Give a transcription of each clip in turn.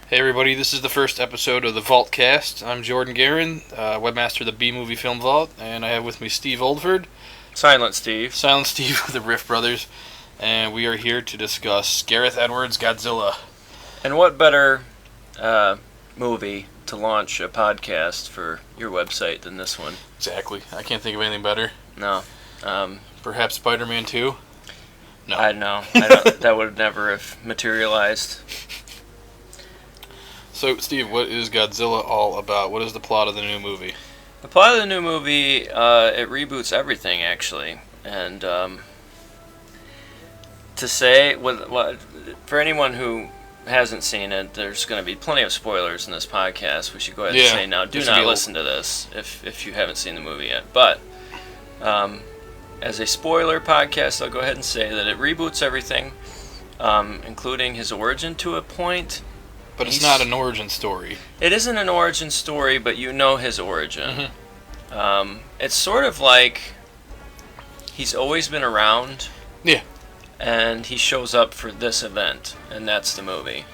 Hey everybody, this is the first episode of the Vaultcast. I'm Jordan Garren, webmaster of the B-Movie Film Vault, and I have with me Steve Oldford. Silent Steve. Silent Steve of the Riff Brothers, and we are here to discuss Gareth Edwards' Godzilla. And what better movie to launch a podcast for your website than this one? Exactly. I can't think of anything better. No. Perhaps Spider-Man 2? No. I know. That would never have materialized. So, Steve, what is Godzilla all about? What is the plot of the new movie? The plot of the new movie, it reboots everything, actually. And to say, for anyone who hasn't seen it, there's going to be plenty of spoilers in this podcast. We should go ahead and say now, do not listen to this if you haven't seen the movie yet. But as a spoiler podcast, I'll go ahead and say that it reboots everything, including his origin to a point. But it's not an origin story. It isn't an origin story, but you know his origin. Mm-hmm. It's sort of like he's always been around. Yeah. And he shows up for this event, and that's the movie.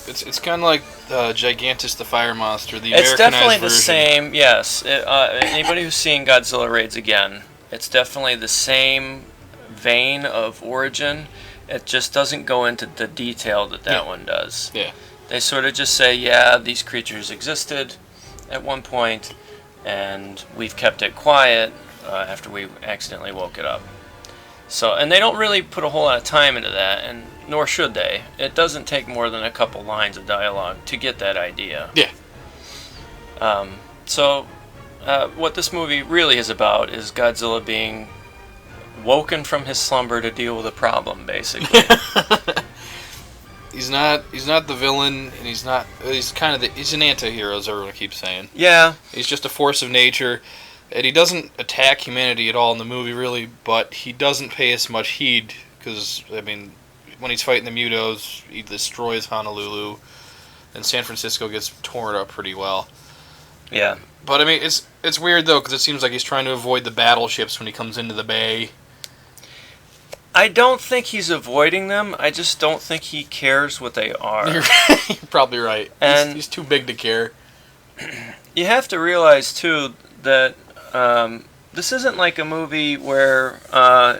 It's kind of like Gigantus the Fire Monster, the It's Americanized definitely the version. same, yes. Anybody who's seen Godzilla Raids Again, it's definitely the same vein of origin. It just doesn't go into the detail that one does. Yeah. They sort of just say, yeah, these creatures existed at one point, and we've kept it quiet after we accidentally woke it up. So, and they don't really put a whole lot of time into that, and nor should they. It doesn't take more than a couple lines of dialogue to get that idea. Yeah. What this movie really is about is Godzilla being woken from his slumber to deal with a problem, basically. He's not the villain, and he's an anti-hero, as everyone keeps saying. Yeah. He's just a force of nature, and he doesn't attack humanity at all in the movie, really, but he doesn't pay as much heed, because, I mean, when he's fighting the Mutos, he destroys Honolulu, and San Francisco gets torn up pretty well. Yeah. But, I mean, it's weird, though, because it seems like he's trying to avoid the battleships when he comes into the bay. I don't think he's avoiding them. I just don't think he cares what they are. You're probably right. And he's too big to care. You have to realize, too, that this isn't like a movie where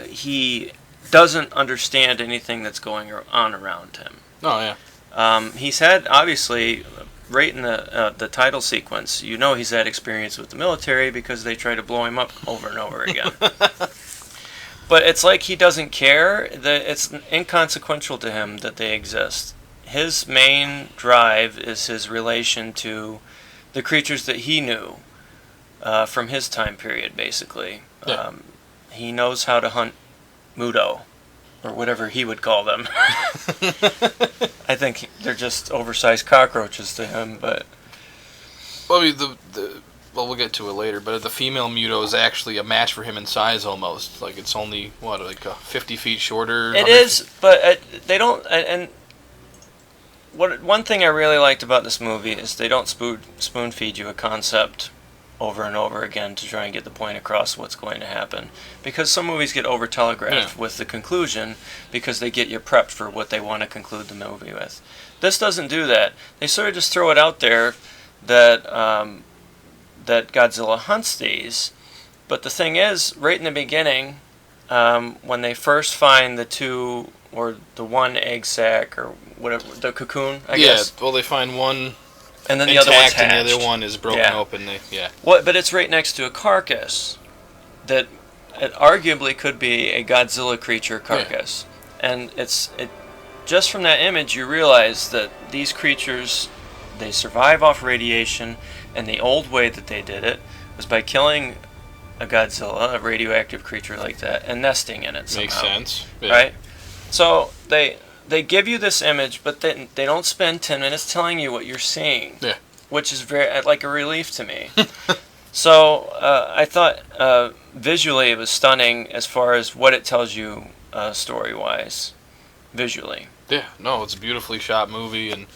he doesn't understand anything that's going on around him. Oh, yeah. He's had, obviously, right in the title sequence, you know he's had experience with the military because they try to blow him up over and over again. But it's like he doesn't care. That it's inconsequential to him that they exist. His main drive is his relation to the creatures that he knew from his time period, basically. Yeah. He knows how to hunt Muto, or whatever he would call them. I think they're just oversized cockroaches to him, but... Well, I mean, we'll get to it later, but the female Muto is actually a match for him in size almost. Like, it's only, 50 feet shorter? It is, but they don't... And one thing I really liked about this movie is they don't spoon feed you a concept over and over again to try and get the point across what's going to happen. Because some movies get over-telegraphed with the conclusion because they get you prepped for what they want to conclude the movie with. This doesn't do that. They sort of just throw it out there that that Godzilla hunts these. But the thing is, right in the beginning, when they first find the two, or the one egg sac, or whatever, the cocoon, I guess. Yeah, well, they find one and then the intact other one's hatched. And the other one is broken open. But it's right next to a carcass that it arguably could be a Godzilla creature carcass. Yeah. And just from that image, you realize that these creatures, they survive off radiation, and the old way that they did it was by killing a Godzilla, a radioactive creature like that, and nesting in it somehow. Makes sense. Yeah. Right? So they give you this image, but they don't spend 10 minutes telling you what you're seeing. Yeah. Which is very like a relief to me. So I thought visually it was stunning as far as what it tells you story-wise, visually. Yeah, no, it's a beautifully shot movie, and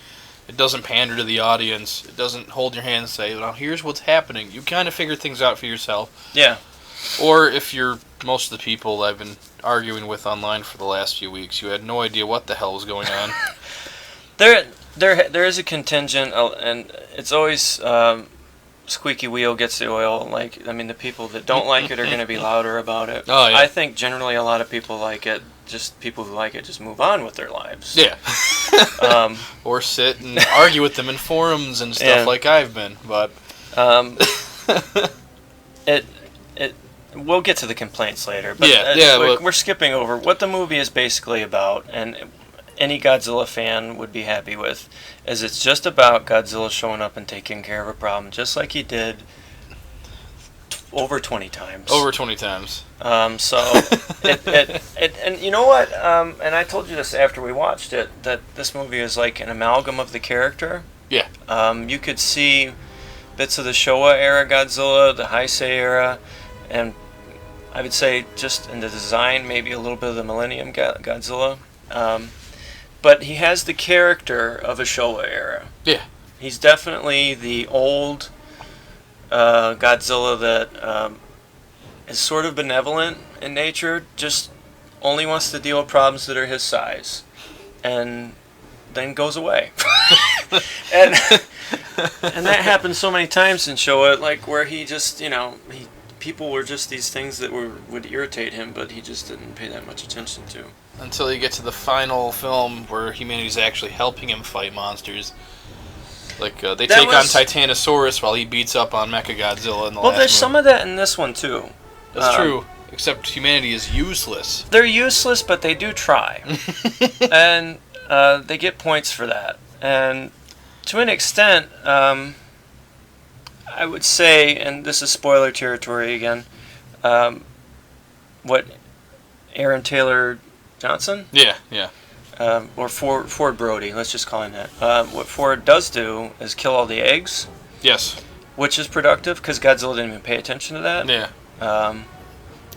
it doesn't pander to the audience. It doesn't hold your hand and say, "Now here's what's happening." You kind of figure things out for yourself. Yeah. Or if you're most of the people I've been arguing with online for the last few weeks, you had no idea what the hell was going on. There is a contingent, and it's always squeaky wheel gets the oil. Like, I mean, the people that don't like it are going to be louder about it. Oh, yeah. I think generally a lot of people like it. Just people who like it just move on with their lives. Yeah. Or sit and argue with them in forums and stuff like I've been. But we'll get to the complaints later. But we're skipping over what the movie is basically about, and any Godzilla fan would be happy with, is it's just about Godzilla showing up and taking care of a problem, just like he did over 20 times. Over 20 times. And you know what? And I told you this after we watched it, that this movie is like an amalgam of the character. Yeah. You could see bits of the Showa era Godzilla, the Heisei era, and I would say just in the design, maybe a little bit of the Millennium Godzilla. But he has the character of a Showa era. Yeah. He's definitely the old Godzilla that is sort of benevolent in nature, just only wants to deal with problems that are his size, and then goes away. and that happens so many times in Showa, like where he just, people were just these things that would irritate him, but he just didn't pay that much attention to. Until you get to the final film where humanity's actually helping him fight monsters. Like, they take on Titanosaurus while he beats up on Mechagodzilla in the last movie. There's some of that in this one, too. That's true. Except humanity is useless. They're useless, but they do try. And they get points for that. And to an extent, I would say, and this is spoiler territory again, what Aaron Taylor Johnson? Yeah. Or Ford Brody, let's just call him that. What Ford does do is kill all the eggs. Yes. Which is productive, because Godzilla didn't even pay attention to that. Yeah.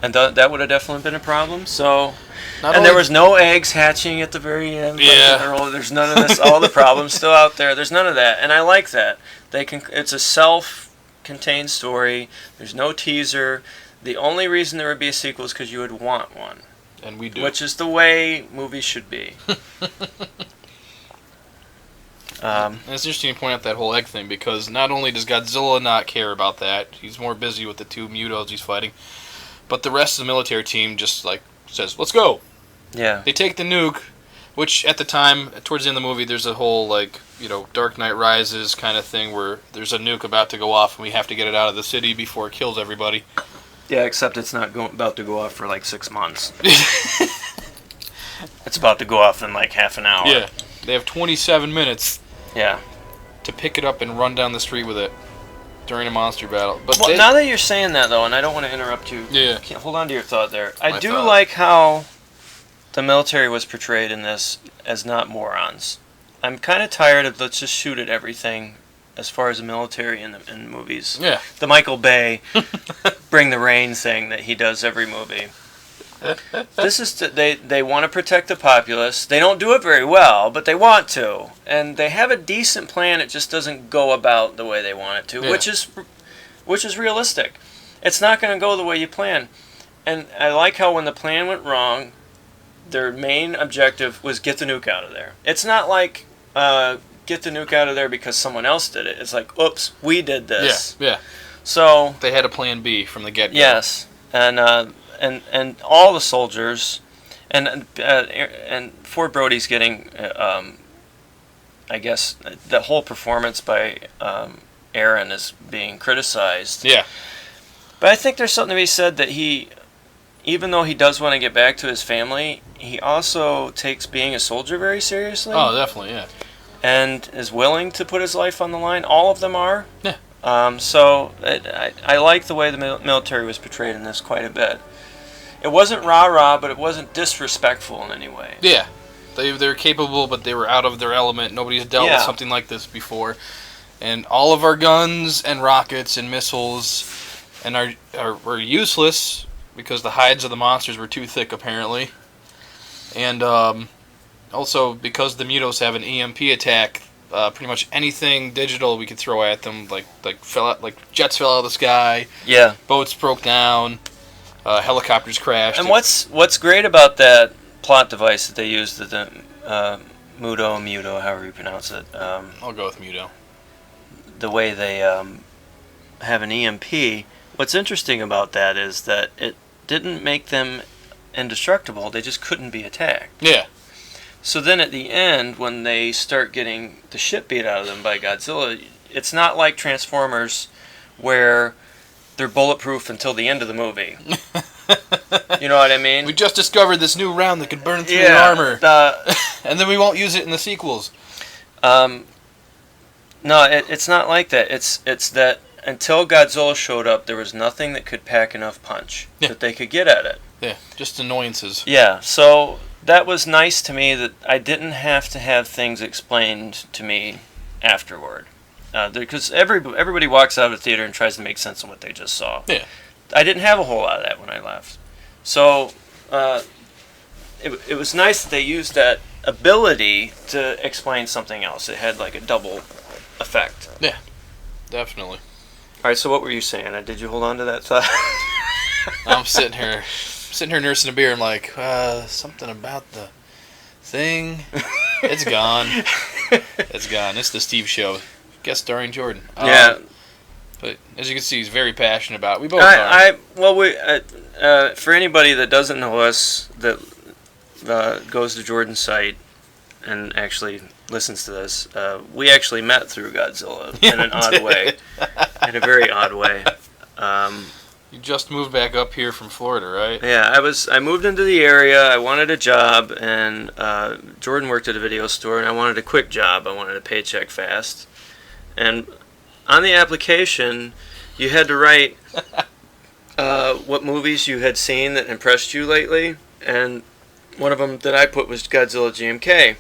And that would have definitely been a problem. So, there was no eggs hatching at the very end. Yeah. There's none of this. All the problems still out there. There's none of that, and I like that. It's a self-contained story. There's no teaser. The only reason there would be a sequel is because you would want one. And we do. Which is the way movies should be. And it's interesting to point out that whole egg thing, because not only does Godzilla not care about that, he's more busy with the two Mutos he's fighting, but the rest of the military team just, says, let's go! Yeah. They take the nuke, which at the time, towards the end of the movie, there's a whole, Dark Knight Rises kind of thing where there's a nuke about to go off and we have to get it out of the city before it kills everybody. Yeah, except it's not about to go off for 6 months. It's about to go off in half an hour. Yeah, they have 27 minutes. Yeah. To pick it up and run down the street with it during a monster battle. But now that you're saying that, though, and I don't want to interrupt you. Yeah. Hold on to your thought there. I do like how the military was portrayed in this as not morons. I'm kind of tired of let's just shoot at everything. As far as the military in movies. Yeah. The Michael Bay Bring the Rain thing that he does every movie. This is they want to protect the populace. They don't do it very well, but they want to. And they have a decent plan, it just doesn't go about the way they want it to, which is realistic. It's not going to go the way you plan. And I like how when the plan went wrong, their main objective was get the nuke out of there. It's not like get the nuke out of there because someone else did it. It's like, oops, we did this. Yeah. So they had a plan B from the get-go. Yes, and all the soldiers, and Ford Brody's getting, I guess, the whole performance by Aaron is being criticized. Yeah. But I think there's something to be said that he, even though he does want to get back to his family, he also takes being a soldier very seriously. Oh, definitely, yeah. And is willing to put his life on the line. All of them are. Yeah. So I like the way the military was portrayed in this quite a bit. It wasn't rah-rah, but it wasn't disrespectful in any way. Yeah. They're capable, but they were out of their element. Nobody's dealt with something like this before. And all of our guns and rockets and missiles were useless because the hides of the monsters were too thick, apparently. And also, because the Mutos have an EMP attack, pretty much anything digital we could throw at them, like jets fell out of the sky. Yeah. Boats broke down. Helicopters crashed. And what's great about that plot device that they used, that the Muto, however you pronounce it. I'll go with Muto. The way they have an EMP. What's interesting about that is that it didn't make them indestructible. They just couldn't be attacked. Yeah. So then at the end, when they start getting the shit beat out of them by Godzilla, it's not like Transformers where they're bulletproof until the end of the movie. You know what I mean? We just discovered this new round that could burn through your armor. And then we won't use it in the sequels. No, it's not like that. It's that until Godzilla showed up, there was nothing that could pack enough punch that they could get at it. Yeah, just annoyances. Yeah, so that was nice to me that I didn't have to have things explained to me afterward. Because everybody walks out of the theater and tries to make sense of what they just saw. Yeah. I didn't have a whole lot of that when I left. So it was nice that they used that ability to explain something else. It had like a double effect. Yeah, definitely. All right, so what were you saying? Did you hold on to that thought? I'm sitting here nursing a beer. I'm like, something about the thing. It's gone. It's gone. It's the Steve Show. Guest starring Jordan. Yeah. But as you can see, he's very passionate about it. We both are. For anybody that doesn't know us, that goes to Jordan's site and actually listens to this, we actually met through Godzilla in an odd way. In a very odd way. You just moved back up here from Florida, right? Yeah, I moved into the area, I wanted a job, and Jordan worked at a video store, and I wanted a quick job. I wanted a paycheck fast. And on the application, you had to write what movies you had seen that impressed you lately, and one of them that I put was Godzilla GMK.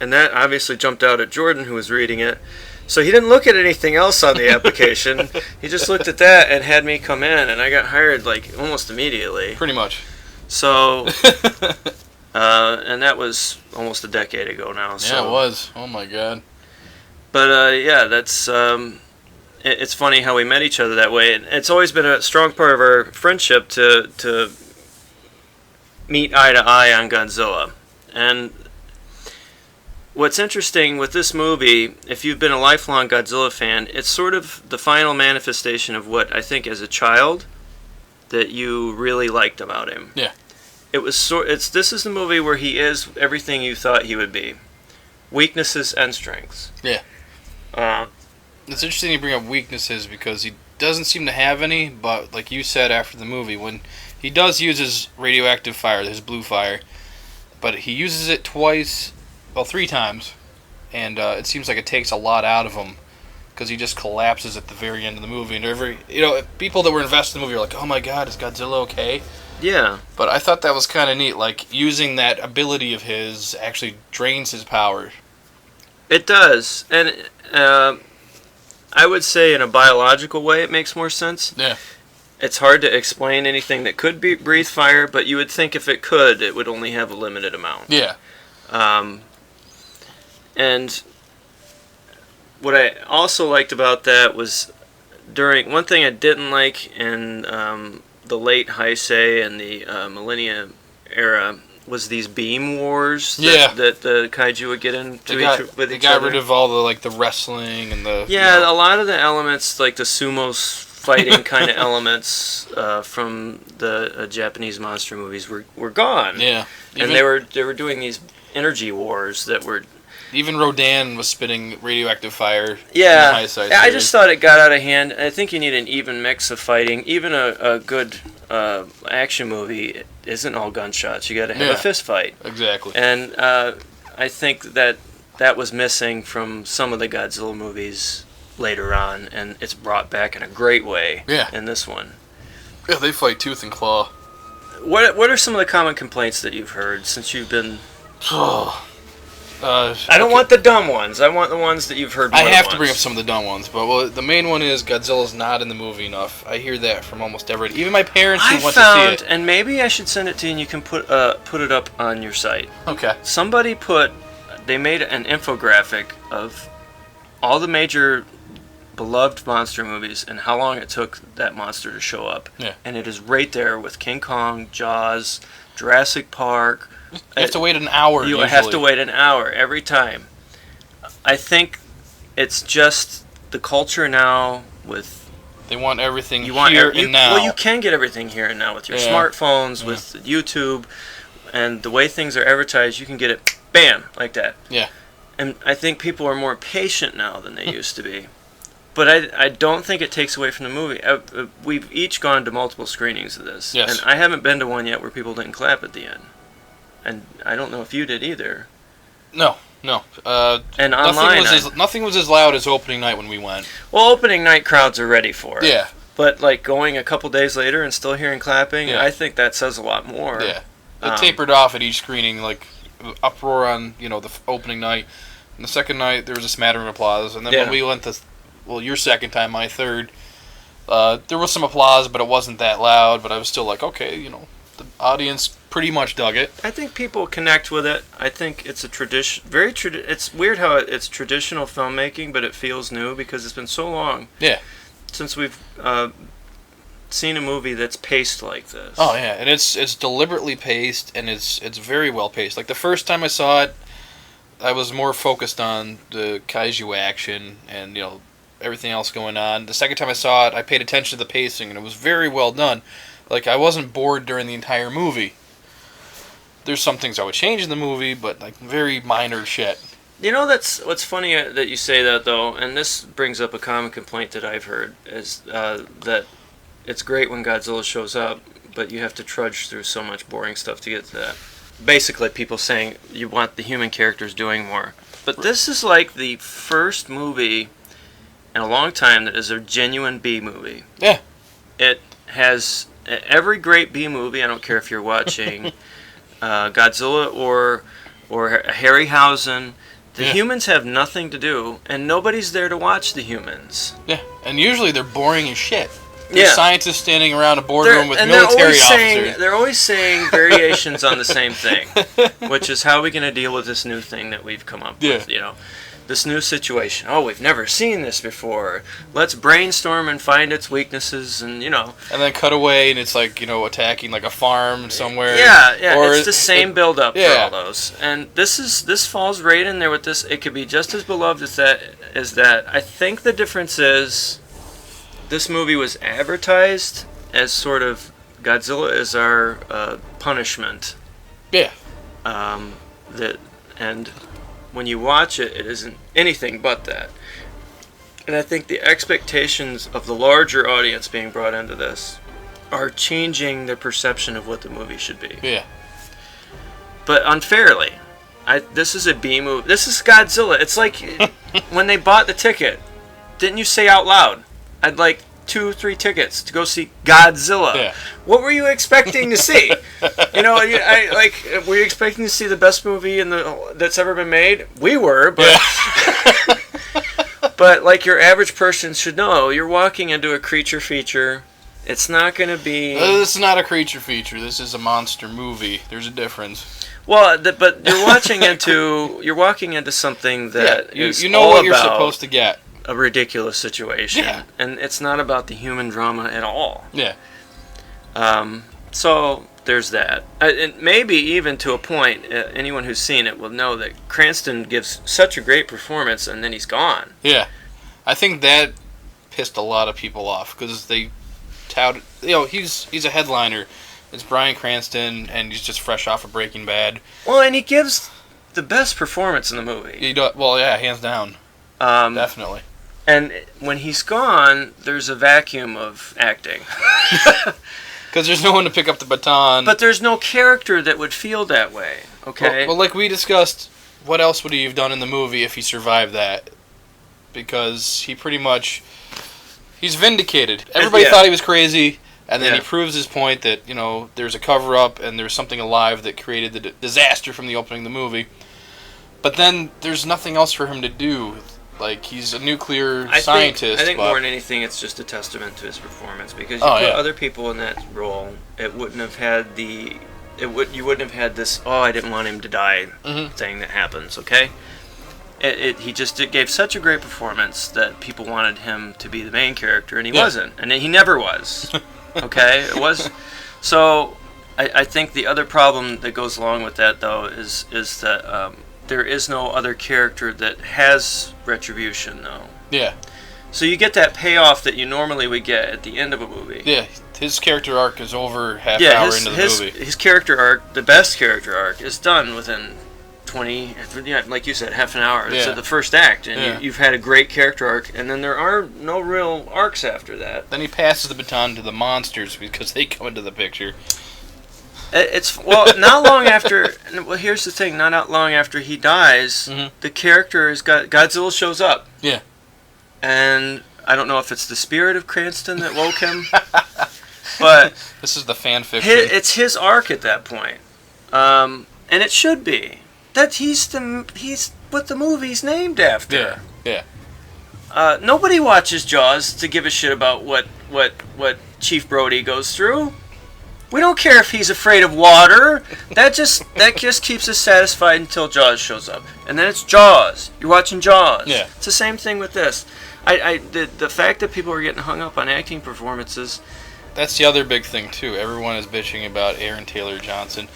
And that obviously jumped out at Jordan, who was reading it. So he didn't look at anything else on the application. He just looked at that and had me come in, and I got hired like almost immediately. Pretty much. So, and that was almost a decade ago now. So. Yeah, it was. Oh my God. But yeah, that's it's funny how we met each other that way. And it's always been a strong part of our friendship to meet eye to eye on Godzilla. And what's interesting with this movie, if you've been a lifelong Godzilla fan, it's sort of the final manifestation of what I think as a child that you really liked about him. Yeah. This is the movie where he is everything you thought he would be. Weaknesses and strengths. Yeah. It's interesting you bring up weaknesses because he doesn't seem to have any, but like you said after the movie, when he does use his radioactive fire, his blue fire, but he uses it three times, and it seems like it takes a lot out of him because he just collapses at the very end of the movie. And people that were invested in the movie are like, "Oh my God, is Godzilla okay?" Yeah. But I thought that was kind of neat. Like using that ability of his actually drains his power. It does, and I would say in a biological way it makes more sense. Yeah. It's hard to explain anything that could breathe fire, but you would think if it could, it would only have a limited amount. Yeah. And what I also liked about that was one thing I didn't like in the late Heisei and the Millennium era was these beam wars that the kaiju would get into with each other. They got rid of all the wrestling and the... Yeah, a lot of the elements, like the sumo fighting kind of elements from the Japanese monster movies were gone. Yeah. And they were doing these energy wars that were... Even Rodan was spitting radioactive fire. Yeah, in the Heisei I series. just thought it got out of hand. I think you need an even mix of fighting. Even a good action movie isn't all gunshots. You got to have a fist fight. Exactly. And I think that was missing from some of the Godzilla movies later on, and it's brought back in a great way in this one. Yeah, they fight tooth and claw. What are some of the common complaints that you've heard since you've been... I don't want the dumb ones. I want the ones that you've heard more I have than to bring up once. some of the dumb ones, but the main one is Godzilla's not in the movie enough. I hear that from almost everybody. Even my parents who went to see it. And maybe I should send it to you and you can put it up on your site. Okay. They made an infographic of all the major beloved monster movies and how long it took that monster to show up. Yeah. And it is right there with King Kong, Jaws, Jurassic Park. You have to wait an hour. You usually. have to wait an hour every time. I think it's just the culture now with... They want everything and now. Well, you can get everything here and now with your smartphones, with YouTube, and the way things are advertised, you can get it, bam, like that. Yeah. And I think people are more patient now than they used to be. But I don't think it takes away from the movie. We've each gone to multiple screenings of this. Yes. And I haven't been to one yet where people didn't clap at the end. And I don't know if you did either. No. And online... Nothing was as loud as opening night when we went. Well, opening night crowds are ready for it. Yeah. But, like, going a couple days later and still hearing clapping, I think that says a lot more. Yeah. It tapered off at each screening, like, uproar on, the opening night. And the second night, there was a smattering of applause. And then when we went to... Well, your second time, my third. There was some applause, but it wasn't that loud. But I was still like, okay, the audience pretty much dug it. I think people connect with it. I think it's a tradition. It's weird how it's traditional filmmaking, but it feels new because it's been so long. Yeah. Since we've seen a movie that's paced like this. Oh yeah, and it's deliberately paced, and it's very well paced. Like the first time I saw it, I was more focused on the kaiju action and everything else going on. The second time I saw it, I paid attention to the pacing, and it was very well done. Like, I wasn't bored during the entire movie. There's some things I would change in the movie, but, like, very minor shit. That's what's funny that you say that, though, and this brings up a common complaint that I've heard, is that it's great when Godzilla shows up, but you have to trudge through so much boring stuff to get to that. Basically, people saying you want the human characters doing more. But this is like the first movie in a long time that is a genuine B movie. Yeah. It has every great B movie. I don't care if you're watching Godzilla or Harryhausen. The humans have nothing to do, and nobody's there to watch the humans. Yeah, and usually they're boring as shit. There's scientists standing around a boardroom with and military officers. They're always saying variations on the same thing, which is how are we going to deal with this new thing that we've come up with, this new situation. Oh, we've never seen this before. Let's brainstorm and find its weaknesses, and And then cut away, and it's like, attacking like a farm somewhere. Yeah, or it's the same build-up for all those. And this falls right in there with this. It could be just as beloved as that. I think the difference is this movie was advertised as sort of Godzilla is our punishment. Yeah. And when you watch it, it isn't anything but that. And I think the expectations of the larger audience being brought into this are changing their perception of what the movie should be. Yeah. But unfairly. This is a B movie. This is Godzilla. It's like when they bought the ticket, didn't you say out loud, I'd like 2-3 tickets to go see Godzilla. Yeah. What were you expecting to see? Were you expecting to see the best movie that's ever been made? We were, but but like your average person should know, you're walking into a creature feature. It's not going to be. This is not a creature feature. This is a monster movie. There's a difference. Well, but you're walking into something that you know what you're supposed to get. A ridiculous situation, and it's not about the human drama at all. Yeah. So there's that, and maybe even to a point, anyone who's seen it will know that Cranston gives such a great performance, and then he's gone. Yeah, I think that pissed a lot of people off because they touted, he's a headliner. It's Bryan Cranston, and he's just fresh off of Breaking Bad. Well, and he gives the best performance in the movie. Hands down. Definitely. And when he's gone, there's a vacuum of acting. Because there's no one to pick up the baton. But there's no character that would feel that way, okay? Well, like we discussed, what else would he have done in the movie if he survived that? Because he pretty much... He's vindicated. Everybody thought he was crazy, and then he proves his point that, there's a cover-up and there's something alive that created the disaster from the opening of the movie. But then there's nothing else for him to do. Like, he's a nuclear scientist. I think more than anything, it's just a testament to his performance. Because you put other people in that role, it wouldn't have had you wouldn't have had this, I didn't want him to die thing that happens, okay? he just gave such a great performance that people wanted him to be the main character, and he wasn't, and he never was. Okay, it was. So I think the other problem that goes along with that, though, is that there is no other character that has retribution, though. Yeah. So you get that payoff that you normally would get at the end of a movie. Yeah, his character arc is over half hour into the movie. His character arc, the best character arc, is done within 20, like you said, half an hour. It's the first act, and you've had a great character arc, and then there are no real arcs after that. Then he passes the baton to the monsters because they come into the picture. It's not long after. Well, here's the thing: not long after he dies, the character is Godzilla shows up. Yeah. And I don't know if it's the spirit of Cranston that woke him, but this is the fan fiction. It's his arc at that point, and it should be that he's what the movie's named after. Yeah. Nobody watches Jaws to give a shit about what Chief Brody goes through. We don't care if he's afraid of water. That just keeps us satisfied until Jaws shows up, and then it's Jaws. You're watching Jaws. Yeah. It's the same thing with this. The fact that people are getting hung up on acting performances. That's the other big thing too. Everyone is bitching about Aaron Taylor Johnson,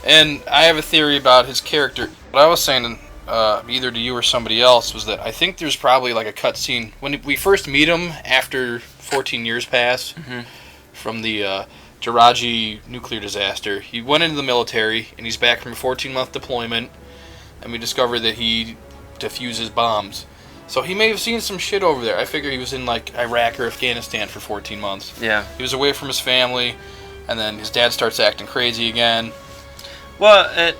and I have a theory about his character. What I was saying, either to you or somebody else, was that I think there's probably like a cut scene when we first meet him after 14 years pass from the Taraji nuclear disaster. He went into the military, and he's back from a 14-month deployment, and we discover that he defuses bombs. So he may have seen some shit over there. I figure he was in like Iraq or Afghanistan for 14 months. Yeah. He was away from his family, and then his dad starts acting crazy again. Well,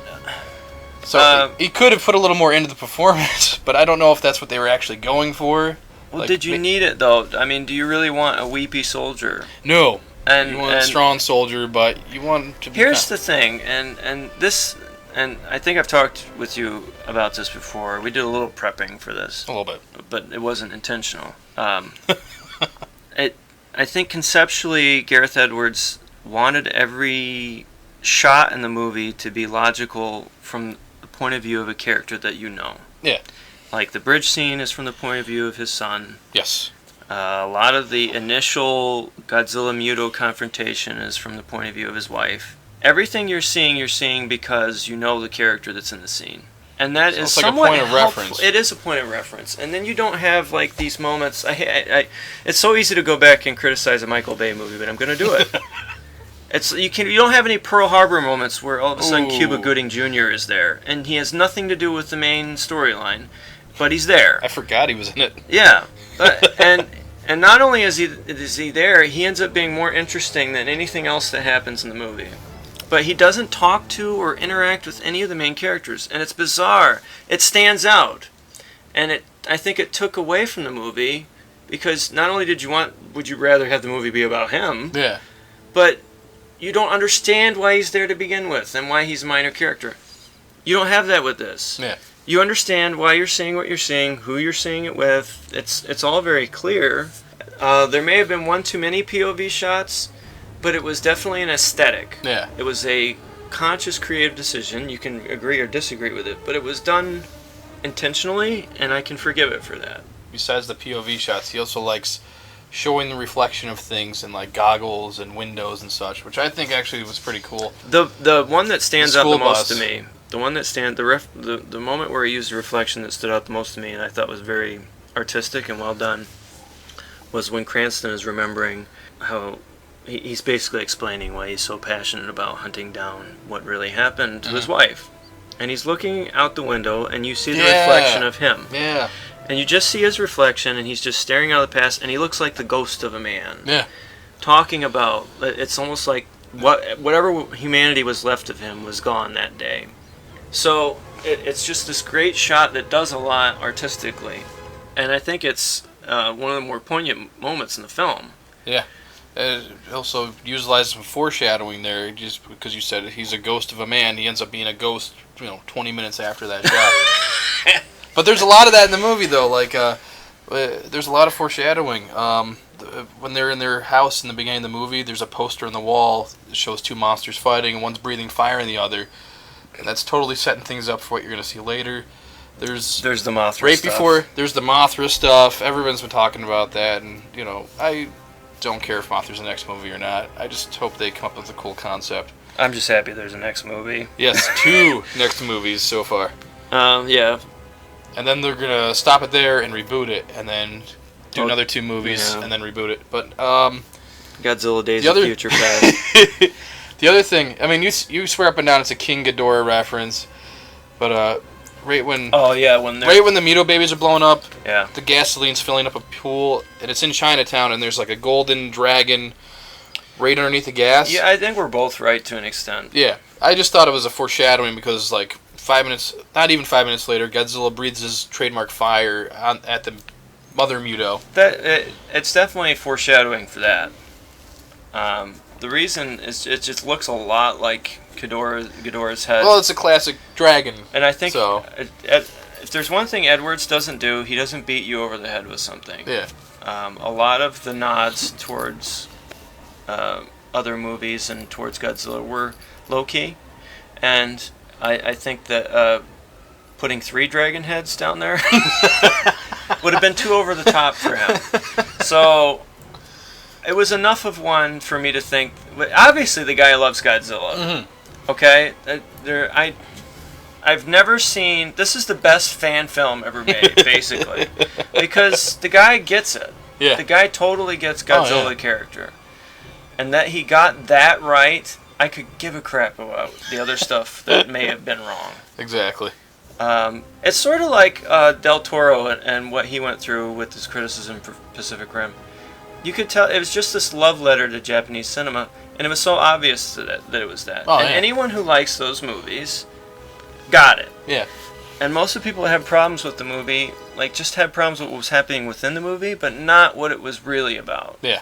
so he could have put a little more into the performance, but I don't know if that's what they were actually going for. Well, did you need it though? I mean, do you really want a weepy soldier? No. And you want a strong soldier, but you want him to be. Here's the thing, and this. And I think I've talked with you about this before. We did a little prepping for this. A little bit. But it wasn't intentional. I think conceptually, Gareth Edwards wanted every shot in the movie to be logical from the point of view of a character that you know. Yeah. Like the bridge scene is from the point of view of his son. Yes. A lot of the initial Godzilla Muto confrontation is from the point of view of his wife. Everything you're seeing because you know the character that's in the scene. And that is like somewhat a point of reference. It is a point of reference. And then you don't have like these moments. It's so easy to go back and criticize a Michael Bay movie, but I'm going to do it. You don't have any Pearl Harbor moments where all of a sudden Cuba Gooding Jr. is there, and he has nothing to do with the main storyline, but he's there. I forgot he was in it. Yeah, and not only is he there, he ends up being more interesting than anything else that happens in the movie. But he doesn't talk to or interact with any of the main characters, and it's bizarre. It stands out, and I think it took away from the movie because not only would you rather have the movie be about him, but you don't understand why he's there to begin with and why he's a minor character. You don't have that with this. Yeah. You understand why you're seeing what you're seeing, who you're seeing it with. It's all very clear. There may have been one too many POV shots, but it was definitely an aesthetic. Yeah. It was a conscious creative decision. You can agree or disagree with it, but it was done intentionally, and I can forgive it for that. Besides the POV shots, he also likes showing the reflection of things in like goggles and windows and such, which I think actually was pretty cool. The one that stands out the most bus. to me, the moment where he used the reflection that stood out the most to me, and I thought was very artistic and well done, was when Cranston is remembering how he's basically explaining why he's so passionate about hunting down what really happened to his wife. And he's looking out the window, and you see the reflection of him. Yeah. And you just see his reflection, and he's just staring out of the past, and he looks like the ghost of a man. Yeah. Talking about, it's almost like whatever humanity was left of him was gone that day. So it's just this great shot that does a lot artistically. And I think it's one of the more poignant moments in the film. Yeah. It also utilizes some foreshadowing there, just because you said he's a ghost of a man. He ends up being a ghost, 20 minutes after that shot. But there's a lot of that in the movie, though. Like, there's a lot of foreshadowing. When they're in their house in the beginning of the movie, there's a poster on the wall that shows two monsters fighting, and one's breathing fire in the other. And that's totally setting things up for what you're going to see later. There's the Mothra right stuff. before there's the Mothra stuff. Everyone's been talking about that, and I don't care if Mothra's the next movie or not. I just hope they come up with a cool concept. I'm just happy there's a next movie. Yes, 2 next movies so far. Yeah. And then they're gonna stop it there and reboot it, and then do another 2 movies and then reboot it. But Godzilla Days of Future Past. The other thing, I mean, you swear up and down it's a King Ghidorah reference, but right when the Muto babies are blowing up, the gasoline's filling up a pool, and it's in Chinatown, and there's like a golden dragon right underneath the gas. Yeah, I think we're both right to an extent. Yeah, I just thought it was a foreshadowing because like not even 5 minutes later, Godzilla breathes his trademark fire at the Mother Muto. It's definitely foreshadowing for that. The reason is it just looks a lot like Ghidorah's head. Well, it's a classic dragon. And I think so. If there's one thing Edwards doesn't do, he doesn't beat you over the head with something. Yeah. A lot of the nods towards other movies and towards Godzilla were low-key. And I think that putting 3 dragon heads down there would have been too over the top for him. So it was enough of one for me to think. Obviously, the guy loves Godzilla. Mm-hmm. Okay, I've never seen. This is the best fan film ever made, basically, because the guy gets it. Yeah. The guy totally gets Godzilla the character, and that he got that right. I could give a crap about the other stuff that may have been wrong. Exactly. It's sort of like Del Toro and what he went through with his criticism for Pacific Rim. You could tell it was just this love letter to Japanese cinema, and it was so obvious that it was that. Anyone who likes those movies got it. Yeah. And most of the people that have problems with the movie, like, just had problems with what was happening within the movie, but not what it was really about. Yeah.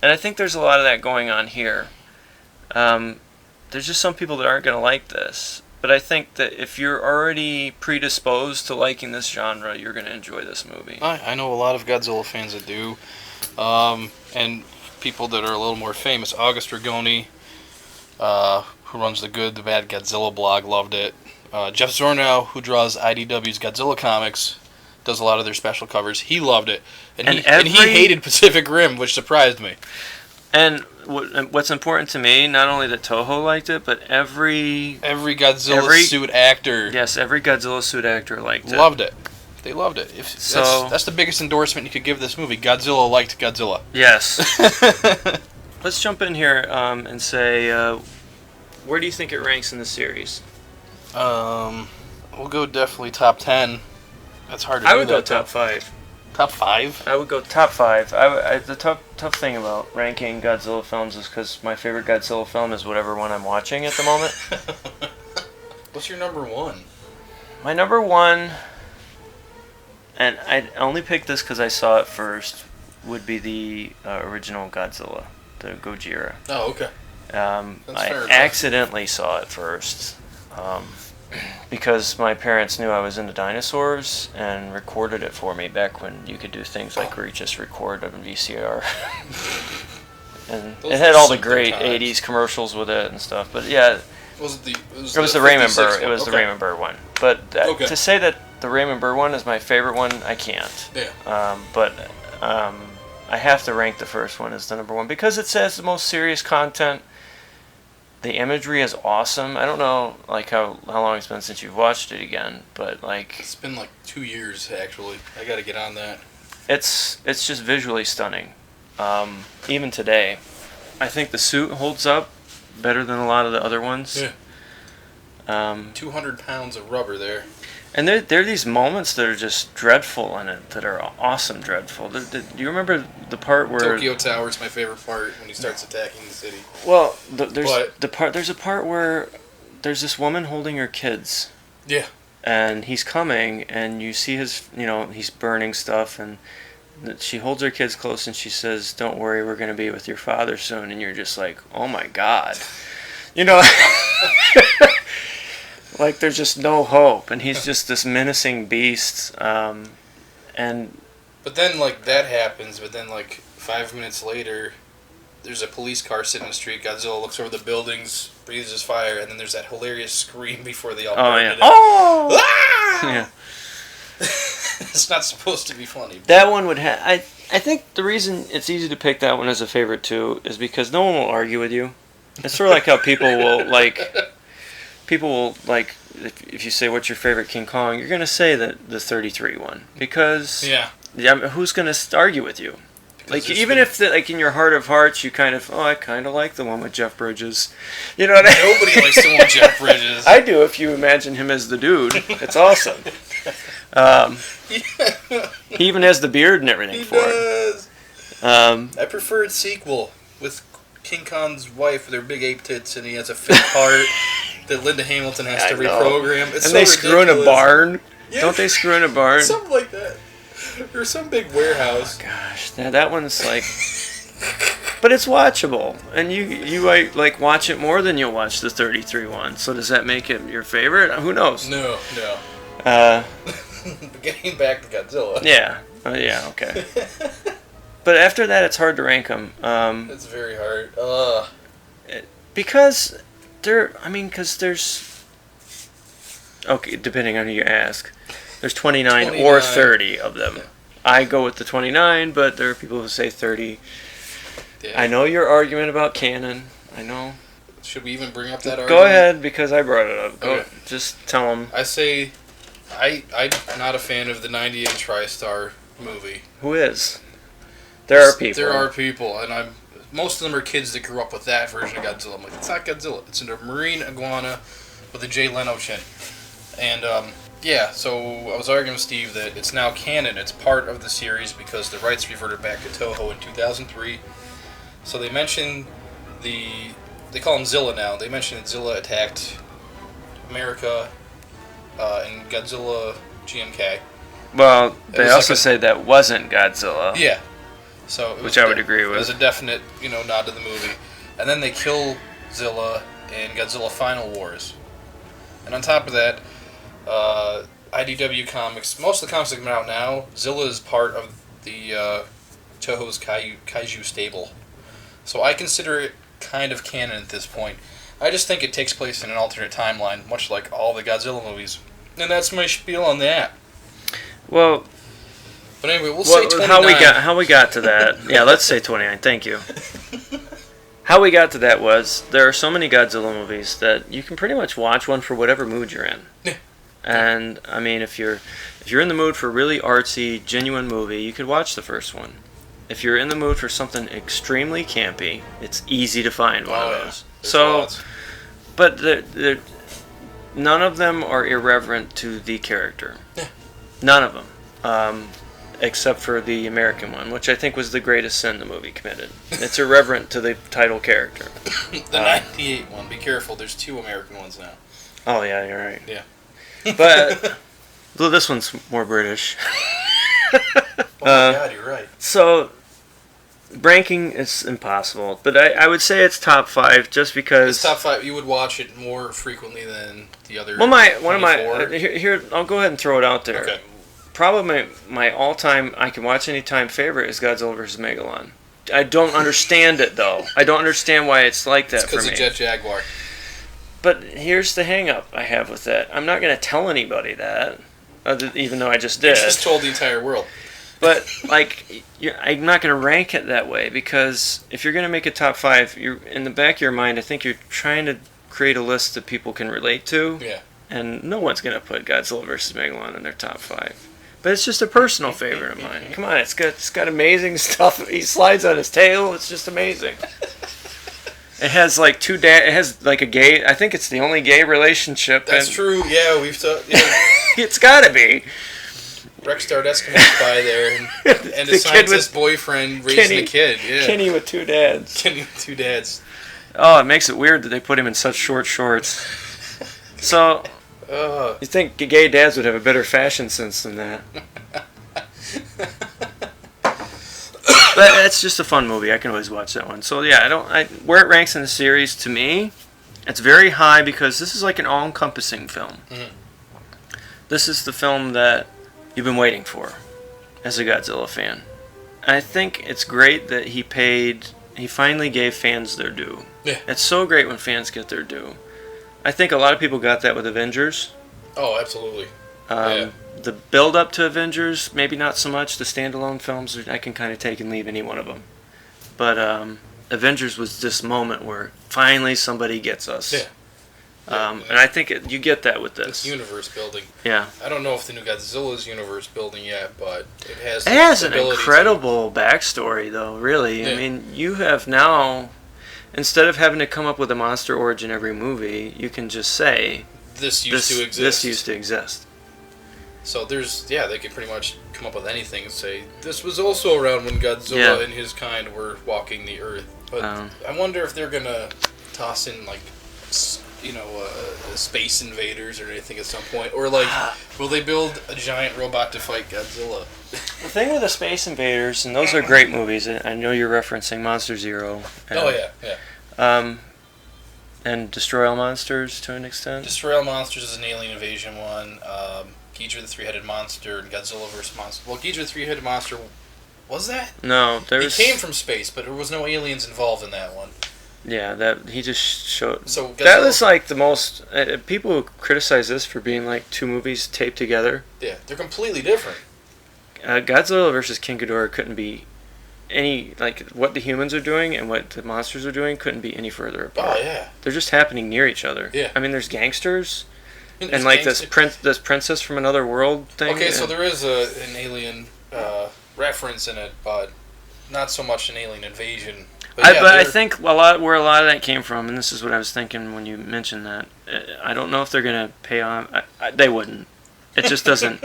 And I think there's a lot of that going on here. There's just some people that aren't going to like this. But I think that if you're already predisposed to liking this genre, you're going to enjoy this movie. I know a lot of Godzilla fans that do. And people that are a little more famous. August Rigoni, who runs the Good, the Bad Godzilla blog, loved it. Jeff Zornow, who draws IDW's Godzilla comics, does a lot of their special covers. He loved it. And he hated Pacific Rim, which surprised me. And what's important to me, not only that Toho liked it, but every Godzilla suit actor. Yes, every Godzilla suit actor liked it. Loved it. They loved it. That's the biggest endorsement you could give this movie. Godzilla liked Godzilla. Yes. Let's jump in here and say, where do you think it ranks in the series? We'll go definitely top 10. That's hard to do. I would go top 5. Top 5? I would go top 5. The tough thing about ranking Godzilla films is because my favorite Godzilla film is whatever one I'm watching at the moment. What's your number 1? My number 1, and I only picked this because I saw it first, would be the original Godzilla, the Gojira. Oh, okay. I accidentally saw it first. Because my parents knew I was into dinosaurs and recorded it for me back when you could do things like just record on VCR. And it had all the great 80s commercials with it and stuff. But yeah, it was the Raymond Burr. It was the Raymond Burr one. But to say that the Raymond Burr one is my favorite one, I can't. Yeah. But I have to rank the first one as the number 1 because it says the most serious content. The imagery is awesome. I don't know like how long it's been since you've watched it again, but like it's been like 2 years actually. I got to get on that. It's just visually stunning. Even today, I think the suit holds up better than a lot of the other ones. Yeah. 200 pounds of rubber there. And there are these moments that are just dreadful in it, that are awesome dreadful. Do you remember the part where Tokyo Tower's my favorite part when he starts attacking the city? Well, there's a part where there's this woman holding her kids. Yeah. And he's coming, and you see he's burning stuff, and she holds her kids close, and she says, "Don't worry, we're going to be with your father soon." And you're just like, "Oh my God," Like there's just no hope, and he's just this menacing beast. But then like that happens, but then like 5 minutes later, there's a police car sitting in the street. Godzilla looks over the buildings, breathes his fire, and then there's that hilarious scream before they all burn to death. Oh! Ah! Yeah. It's not supposed to be funny. That one would have. I think the reason it's easy to pick that one as a favorite too is because no one will argue with you. It's sort of like how people will like. People will like if you say what's your favorite King Kong, you're gonna say that the 33 one because who's gonna argue with you? Like even if like in your heart of hearts you I kind of like the one with Jeff Bridges, you know what I mean? Nobody likes the one with Jeff Bridges. I do if you imagine him as the dude. It's awesome. He even has the beard and everything for it. I prefer its sequel with King Kong's wife with her big ape tits, and he has a fake heart that Linda Hamilton has to reprogram. It's and so they ridiculous. Screw in a barn. Yeah. Don't they screw in a barn? Something like that. Or some big warehouse. Oh, gosh, that one's like... But it's watchable, and you like watch it more than you'll watch the 33 one. So does that make it your favorite? Who knows? No. Getting back to Godzilla. Yeah. Yeah. Okay. But after that, it's hard to rank them. It's very hard. Because there's... Okay, depending on who you ask. There's 29 or 30 of them. Yeah. I go with the 29, but there are people who say 30. Yeah. I know your argument about canon. I know. Should we even bring up that argument? Go ahead, because I brought it up. Go, okay. Just tell them. I say I'm not a fan of the 98 TriStar movie. Who is? There are people. There are people, and most of them are kids that grew up with that version of Godzilla. I'm like, it's not Godzilla. It's a marine iguana with a Jay Leno chin. And, so I was arguing with Steve that it's now canon. It's part of the series because the rights reverted back to Toho in 2003. So they mentioned they call him Zilla now. They mentioned that Zilla attacked America in Godzilla GMK. Well, they also say that wasn't Godzilla. Yeah. So which I would agree with. It was a definite, nod to the movie. And then they kill Zilla in Godzilla Final Wars. And on top of that, IDW Comics, most of the comics that come out now, Zilla is part of the Toho's kaiju stable. So I consider it kind of canon at this point. I just think it takes place in an alternate timeline, much like all the Godzilla movies. And that's my spiel on that. Well... But anyway, we'll say 29. How we got to that... Yeah, let's say 29. Thank you. How we got to that was there are so many Godzilla movies that you can pretty much watch one for whatever mood you're in. Yeah. And I mean, if you're in the mood for a really artsy, genuine movie, you could watch the first one. If you're in the mood for something extremely campy, it's easy to find one of those. So, lots. But none of them are irreverent to the character. Yeah. None of them. Except for the American one, which I think was the greatest sin the movie committed. It's irreverent to the title character. The 98 one, be careful, there's 2 American ones now. Oh, yeah, you're right. Yeah. But this one's more British. Oh my God, you're right. So, ranking is impossible, but I would say it's top 5 just because... It's top 5, you would watch it more frequently than the other... Well, here, I'll go ahead and throw it out there. Okay. Probably my all-time, I can watch anytime favorite is Godzilla vs. Megalon. I don't understand it, though. I don't understand why it's like that for me. It's because of Jet Jaguar. But here's the hang-up I have with that. I'm not going to tell anybody that, even though I just did. You just told the entire world. But, I'm not going to rank it that way, because if you're going to make a top 5, you're in the back of your mind, I think you're trying to create a list that people can relate to. Yeah. And no one's going to put Godzilla vs. Megalon in their top 5. But it's just a personal favorite of mine. Come on, it's got amazing stuff. He slides on his tail. It's just amazing. It has like it has like a gay. I think it's the only gay relationship. That's true. Yeah, we've thought. Yeah. It's got to be. Rex Stardust comes by there and the scientist boyfriend raising a kid. Yeah. Kenny with 2 dads. Kenny with 2 dads. Oh, it makes it weird that they put him in such short shorts. So. You think gay dads would have a better fashion sense than that? But it's just a fun movie. I can always watch that one. So yeah, where it ranks in the series to me, it's very high because this is like an all-encompassing film. Mm-hmm. This is the film that you've been waiting for as a Godzilla fan. I think it's great that he finally gave fans their due. Yeah. It's so great when fans get their due. I think a lot of people got that with Avengers. Oh, absolutely. Yeah. The build up to Avengers, maybe not so much. The standalone films, I can kind of take and leave any one of them. But Avengers was this moment where finally somebody gets us. Yeah. And I think you get that with this. It's universe building. Yeah. I don't know if the new Godzilla is universe building yet, but it has. It has an incredible backstory, though. Really, Yeah. I mean, you have now, instead of having to come up with a monster origin every movie, you can just say this used to exist. This used to exist. So they could pretty much come up with anything and say this was also around when Godzilla and his kind were walking the earth. But I wonder if they're gonna toss in like, space invaders or anything at some point, or like, will they build a giant robot to fight Godzilla? The thing with the Space Invaders, and those are great movies. I know you're referencing Monster Zero. And, and Destroy All Monsters to an extent. Destroy All Monsters is an alien invasion one. Ghidorah the Three-Headed Monster and Godzilla vs. Monster. Well, Ghidorah the Three-Headed Monster, was that? No, He came from space, but there was no aliens involved in that one. Yeah, that he just showed. So that was like the most. People who criticize this for being like two movies taped together. Yeah, they're completely different. Godzilla versus King Ghidorah couldn't be any like what the humans are doing and what the monsters are doing couldn't be any further apart. Oh yeah, they're just happening near each other. Yeah, I mean, there's gangsters, and like this princess from another world thing. Okay, so there is an alien reference in it, but not so much an alien invasion. But I think where a lot of that came from, and this is what I was thinking when you mentioned that. I don't know if they're gonna pay on. They wouldn't. It just doesn't.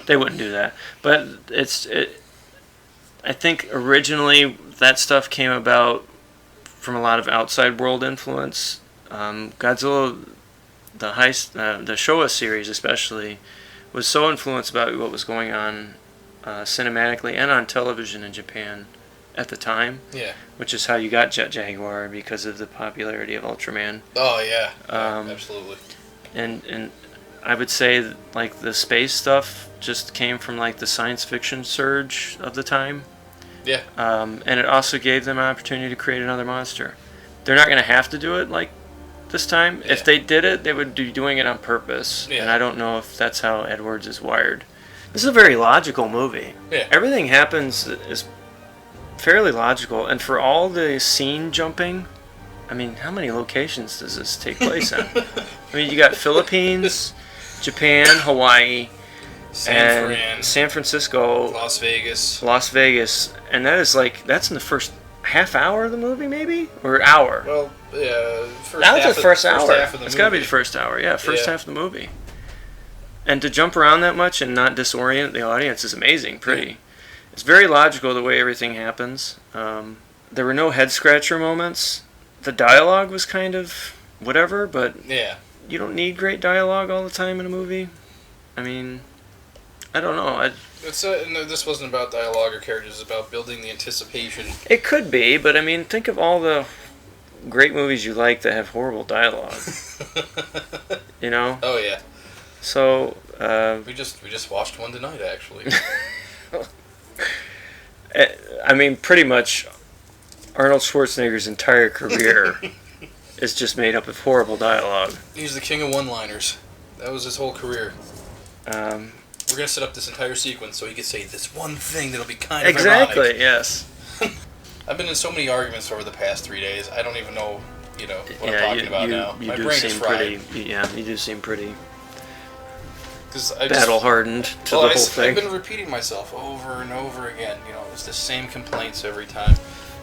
They wouldn't do that. But I think originally that stuff came about from a lot of outside world influence. Godzilla, the Showa series especially, was so influenced about what was going on cinematically and on television in Japan at the time. Yeah. Which is how you got Jet Jaguar because of the popularity of Ultraman. Oh yeah. Absolutely. And I would say that, like the space stuff just came from like the science fiction surge of the time. Yeah. And it also gave them an opportunity to create another monster. They're not going to have to do it like this time. Yeah. If they did it, they would be doing it on purpose. Yeah. And I don't know if that's how Edwards is wired. This is a very logical movie. Yeah. Everything happens is fairly logical, and for all the scene jumping, I mean, how many locations does this take place in? I mean, you got Philippines, Japan, Hawaii, San Francisco, Las Vegas, and that's in the first half hour of the movie, maybe, or hour. Well, yeah, That's the first hour. It's got to be the first hour, half of the movie. And to jump around that much and not disorient the audience is amazing, pretty. Yeah. It's very logical the way everything happens. There were no head scratcher moments. The dialogue was kind of whatever, but you don't need great dialogue all the time in a movie. I mean, I don't know. No, this wasn't about dialogue or characters. It's about building the anticipation. It could be, but I mean, think of all the great movies you like that have horrible dialogue. You know? Oh yeah. So we just watched one tonight, actually. I mean, pretty much Arnold Schwarzenegger's entire career is just made up of horrible dialogue. He's the king of one-liners. That was his whole career. We're going to set up this entire sequence so he can say this one thing that'll be kind of ironic. Exactly, yes. I've been in so many arguments over the past 3 days, I don't even know, what I'm talking about now. My brain is fried. You do seem pretty battle-hardened to the whole thing. I've been repeating myself over and over again. It's the same complaints every time.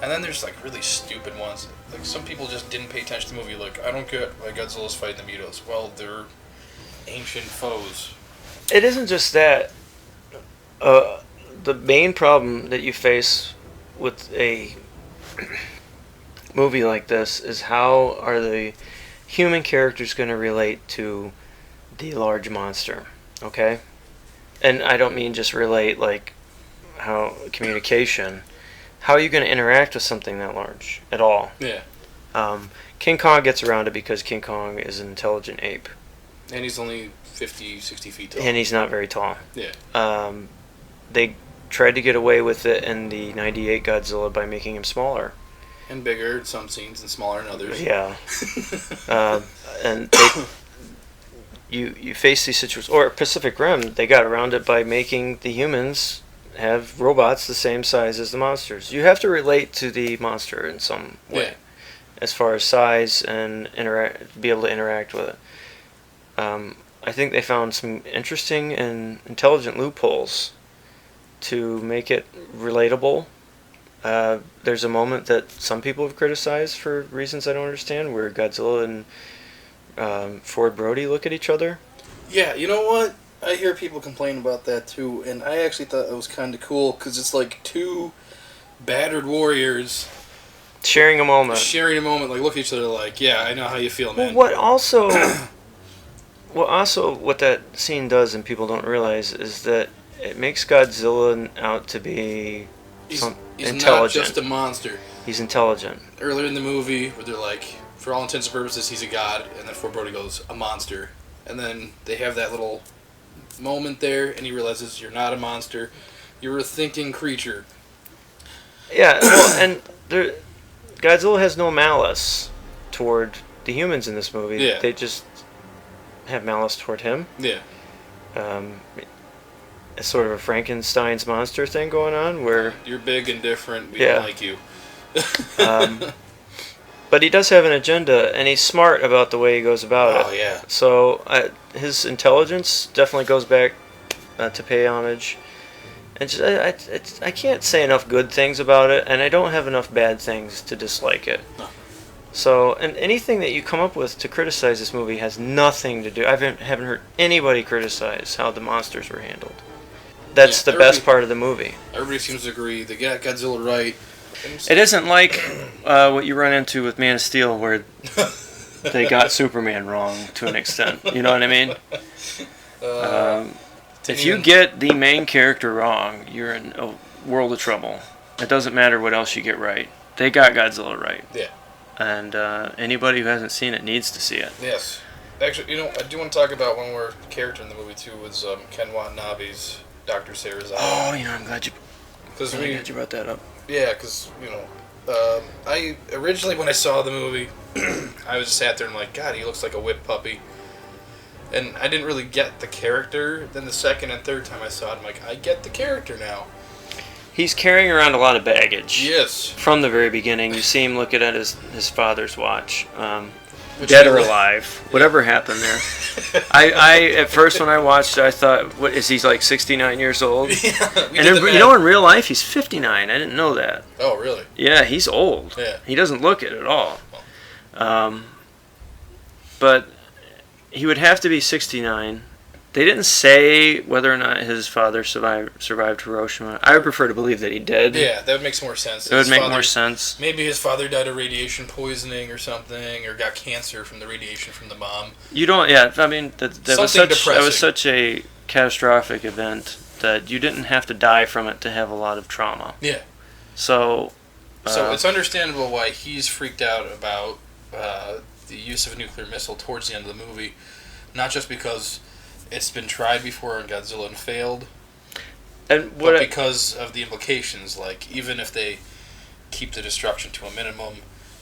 And then there's like really stupid ones. Like some people just didn't pay attention to the movie. Like, I don't get why Godzilla's fighting the Mutos. Well, they're ancient foes. It isn't just that. The main problem that you face with a movie like this is how are the human characters going to relate to the large monster, okay? And I don't mean just relate like how communication. How are you going to interact with something that large at all? Yeah. King Kong gets around it because King Kong is an intelligent ape. And he's only 50, 60 feet tall. And he's not very tall. Yeah. They tried to get away with it in the 98 Godzilla by making him smaller. And bigger in some scenes and smaller in others. Yeah. And you face these situations. Or Pacific Rim, they got around it by making the humans have robots the same size as the monsters. You have to relate to the monster in some way, Yeah. as far as size and be able to interact with it. I think they found some interesting and intelligent loopholes to make it relatable. There's a moment that some people have criticized for reasons I don't understand, where Godzilla and Ford Brody look at each other. Yeah, you know what? I hear people complain about that too, and I actually thought it was kind of cool because it's like two battered warriors Sharing a moment. sharing a moment, like look at each other, like, yeah, I know how you feel, man. What that scene does, and people don't realize, is that it makes Godzilla out to be He's intelligent. not just a monster. He's intelligent. Earlier in the movie, where they're like, for all intents and purposes, he's a god, and then Ford Brody goes, a monster. And then they have that little moment there, and he realizes you're not a monster, you're a thinking creature. Yeah, well, and Godzilla has no malice toward the humans in this movie. Yeah. They just have malice toward him. Yeah. It's sort of a Frankenstein's monster thing going on, where You're big and different, we Yeah. don't like you. but he does have an agenda, and he's smart about the way he goes about Oh, it. yeah. So his intelligence definitely goes back to pay homage. And just, I can't say enough good things about it, and I don't have enough bad things to dislike it. No. So, and anything that you come up with to criticize this movie has nothing to do. I haven't heard anybody criticize how the monsters were handled. That's Yeah, the best part of the movie. Everybody seems to agree. They got Godzilla right. It isn't like what you run into with Man of Steel, where they got Superman wrong to an extent. You know what I mean? If you get the main character wrong, you're in a world of trouble. It doesn't matter what else you get right. They got Godzilla right. Yeah. And anybody who hasn't seen it needs to see it. Yes. Actually, you know, I do want to talk about one more character in the movie, too, was Ken Watanabe's Dr. Serizawa. Oh, I'm glad you brought that up. Yeah, because, I originally, when I saw the movie, I was just sat there and like, God, he looks like a whip puppy. And I didn't really get the character. Then the second and third time I saw it, I'm like, I get the character now. He's carrying around a lot of baggage. Yes. From the very beginning. You see him looking at his father's watch. Dead or alive. Whatever happened there. I at first when I watched it, I thought, what is he, like 69 years old? Yeah, and in real life he's 59. I didn't know that. Oh, really? Yeah, he's old. Yeah. He doesn't look it at all. But he would have to be 69. They didn't say whether or not his father survived Hiroshima. I would prefer to believe that he did. Yeah, that would make more sense. It would make more sense. Maybe his father died of radiation poisoning or something, or got cancer from the radiation from the bomb. You don't. Yeah, I mean that Something was such a catastrophic event that you didn't have to die from it to have a lot of trauma. Yeah. So it's understandable why he's freaked out about the use of a nuclear missile towards the end of the movie, not just because it's been tried before in Godzilla and failed, but because of the implications. Like, even if they keep the destruction to a minimum,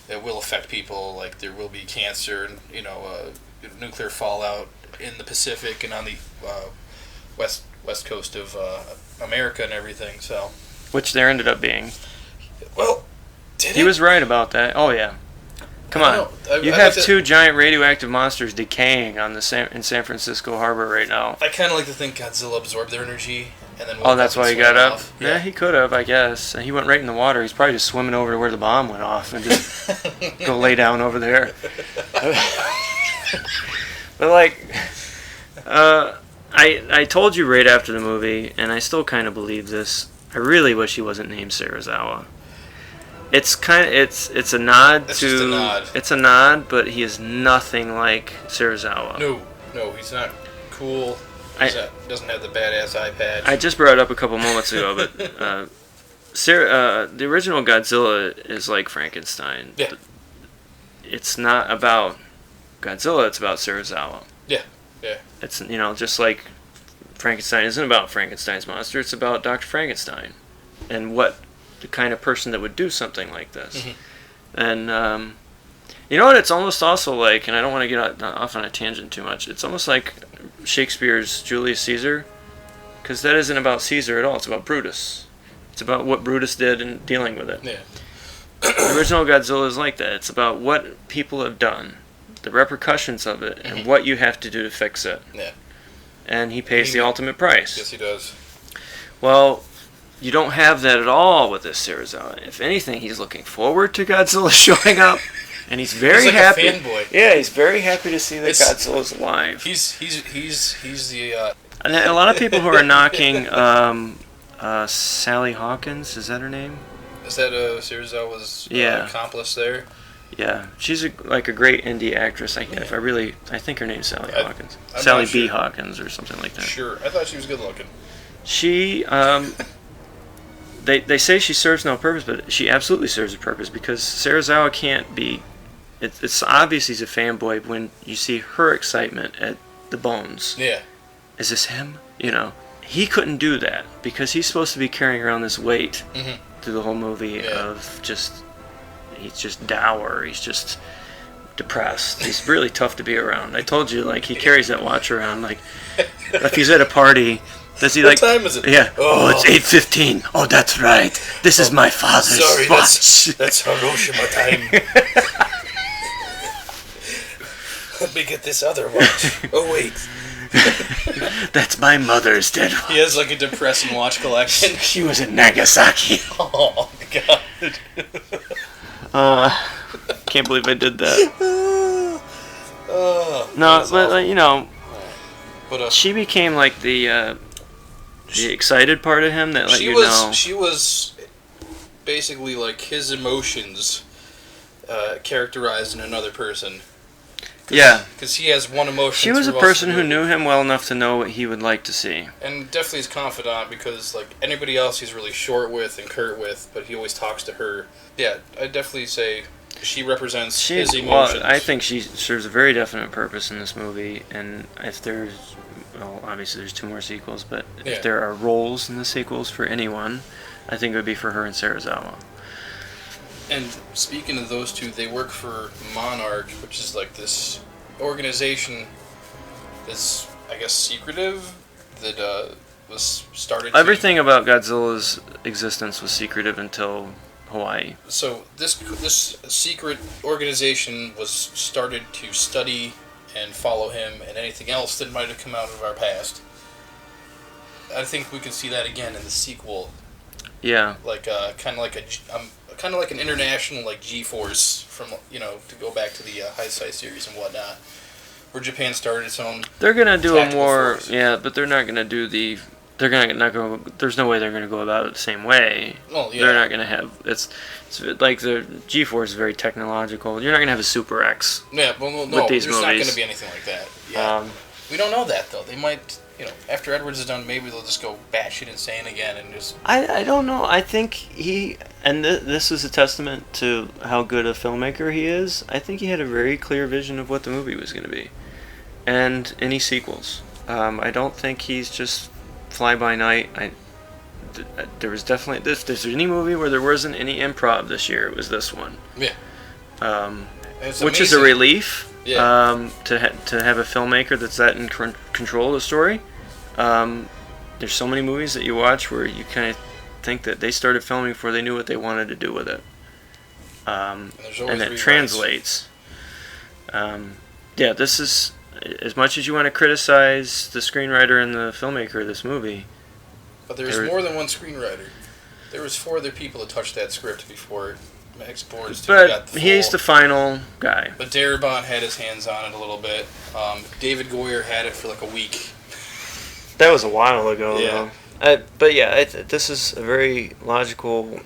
it will affect people. Like, there will be cancer and nuclear fallout in the Pacific and on the west coast of America and everything. So, which there ended up being. Well, he was right about that. Oh yeah. Come on. You have two giant radioactive monsters decaying in San Francisco Harbor right now. I kind of like to think Godzilla absorbed their energy and then. Oh, that's why he got up. Yeah. Yeah, he could have, I guess. He went right in the water. He's probably just swimming over to where the bomb went off and just go lay down over there. But I told you right after the movie, and I still kind of believe this. I really wish he wasn't named Serizawa. It's a nod it's to. Just a nod. It's a nod, but he is nothing like Serizawa. No, he's not cool. Doesn't have the badass eye patch. I just brought it up a couple moments ago, but the original Godzilla is like Frankenstein. Yeah. It's not about Godzilla. It's about Serizawa. Yeah. It's just like Frankenstein isn't about Frankenstein's monster. It's about Dr. Frankenstein, and what the kind of person that would do something like this. Mm-hmm. And You know what? It's almost also like, and I don't want to get off on a tangent too much. It's almost like Shakespeare's Julius Caesar, because that isn't about Caesar at all. It's about Brutus. It's about what Brutus did in dealing with it. Yeah. The original Godzilla is like that. It's about what people have done, the repercussions of it, and what you have to do to fix it. Yeah. And he pays the ultimate price. Yes, he does. Well, you don't have that at all with this Serizawa. If anything, he's looking forward to Godzilla showing up. And he's very like happy. A fanboy. Yeah, he's very happy to see that Godzilla's alive. He's the. And a lot of people who are knocking Sally Hawkins, is that her name? Is that Serizawa's accomplice there? Yeah, she's a great indie actress. I think her name's Sally Hawkins. I'm Sally not B. sure. Hawkins or something like that. Sure, I thought she was good looking. She They say she serves no purpose, but she absolutely serves a purpose, because Serizawa can't be. It's obvious he's a fanboy when you see her excitement at the bones. Yeah. Is this him? You know, he couldn't do that because he's supposed to be carrying around this weight through the whole movie of he's just dour. He's just depressed. He's really tough to be around. I told you, like, he carries that watch around. Like, if he's at a party, does he what time is it? Yeah. Oh, it's 8:15. Oh, that's right. This is my father's watch. That's Hiroshima time. Let me get this other watch. Oh, wait. That's my mother's dead watch. He has like a depressing watch collection. She was in Nagasaki. Oh, my God. Can't believe I did that. No, but you know, but, she became like the excited part of him that let you know. She was basically like his emotions characterized in another person. Yeah. Because he has one emotion. She was a person who knew him well enough to know what he would like to see. And definitely his confidant, because like anybody else he's really short with and curt with, but he always talks to her. Yeah, I'd definitely say she represents his emotions. Well, I think she serves a very definite purpose in this movie, and if there's, well, obviously there's 2 more sequels, but if there are roles in the sequels for anyone, I think it would be for her and Serizawa. And speaking of those two, they work for Monarch, which is like this organization that's, I guess, secretive, that was started... Everything about Godzilla's existence was secretive until Hawaii. So this secret organization was started to study and follow him and anything else that might have come out of our past. I think we could see that again in the sequel. Yeah. Like kind of like an international like G-Force from, you know, to go back to the Heisei series and whatnot, where Japan started its own. They're gonna do a more force. Yeah, but they're not gonna do the. They're gonna not go. There's no way they're gonna go about it the same way. Well, yeah. They're not gonna have. It's like the G-Force is very technological. You're not gonna have a Super X. Yeah, well, no, with these there's movies. not gonna be anything like that. Yeah. We don't know that though. They might. You know, after Edwards is done, maybe they'll just go batshit insane again and just... I don't know. I think he... And this is a testament to how good a filmmaker he is. I think he had a very clear vision of what the movie was going to be. And any sequels. I don't think he's just fly-by-night. There was definitely... If there's any movie where there wasn't any improv this year, it was this one. Yeah. Which is a relief. Yeah. To have a filmmaker that's that in control of the story. There's so many movies that you watch where you kind of think that they started filming before they knew what they wanted to do with it. And it translates. This is, as much as you want to criticize the screenwriter and the filmmaker of this movie. But there's more than one screenwriter. There was 4 other people that touched that script before Max Borges got the full. He's the final guy. But Darabont had his hands on it a little bit. David Goyer had it for like a week. That was a while ago, yeah. though. This is a very logical,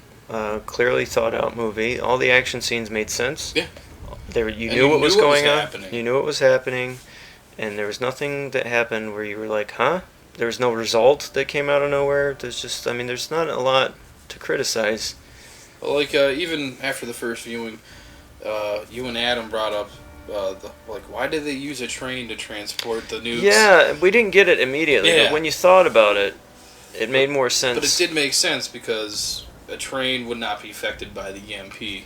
clearly thought out movie. All the action scenes made sense. Yeah. You knew what was going on. You knew what was happening, and there was nothing that happened where you were like, huh? There was no result that came out of nowhere. There's not a lot to criticize. Well, like, even after the first viewing, you and Adam brought up, why did they use a train to transport the nukes? Yeah, we didn't get it immediately, Yeah. but when you thought about it, it made more sense. But it did make sense because a train would not be affected by the EMP.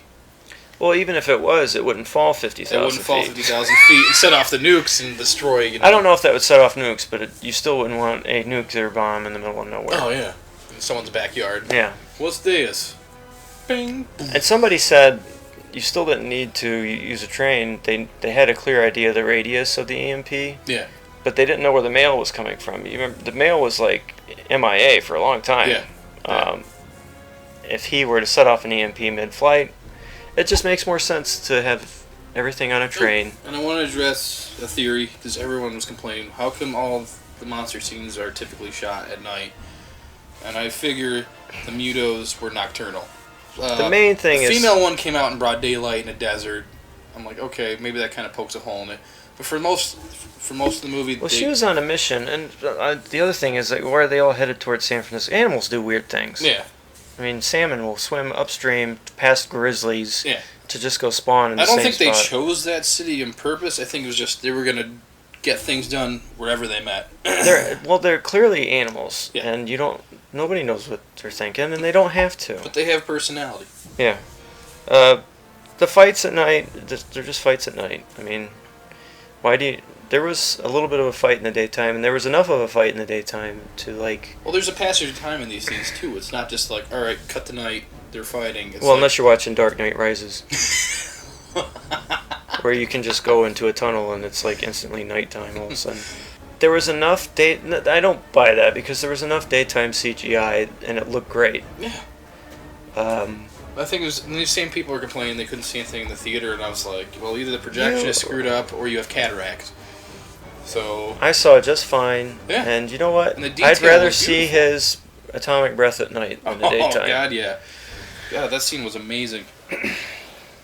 Well, even if it was, it wouldn't fall 50,000 feet. It wouldn't fall 50,000 feet and set off the nukes and destroy, you know. I don't know if that would set off nukes, but you still wouldn't want a nuclear bomb in the middle of nowhere. Oh, yeah. In someone's backyard. Yeah. What's this? Bing. And somebody said you still didn't need to use a train. They had a clear idea of the radius of the EMP. Yeah. But they didn't know where the mail was coming from. You remember, the mail was like MIA for a long time. Yeah. If he were to set off an EMP mid-flight, it just makes more sense to have everything on a train. And I want to address a theory, because everyone was complaining, how come all of the monster scenes are typically shot at night? And I figure the Mutos were nocturnal. The main thing the is... female one came out in broad daylight in a desert. I'm like, okay, maybe that kind of pokes a hole in it. But for most of the movie... Well, she was on a mission, and the other thing is, like, where are they all headed towards San Francisco? Animals do weird things. Yeah. I mean, salmon will swim upstream past grizzlies Yeah. to just go spawn in the same I don't think spot. they chose that city on purpose. I think it was just they were going to get things done wherever they met. They're clearly animals, Yeah. and nobody knows what they're thinking, and they don't have to. But they have personality. Yeah. The fights at night, they're just fights at night. I mean, there was a little bit of a fight in the daytime, and there was enough of a fight in the daytime to, like... Well, there's a passage of time in these things, too. It's not just like, alright, cut the night, they're fighting. It's unless you're watching Dark Knight Rises. Where you can just go into a tunnel and it's, like, instantly nighttime all of a sudden. There was enough I don't buy that, because there was enough daytime CGI, and it looked great. Yeah. I think it was, and these same people were complaining they couldn't see anything in the theater, and I was like, well, either the projection is screwed up, or you have cataracts. So... I saw it just fine, yeah. And you know what? And the I'd rather was see his atomic breath at night than the daytime. Oh, God, yeah. God, that scene was amazing.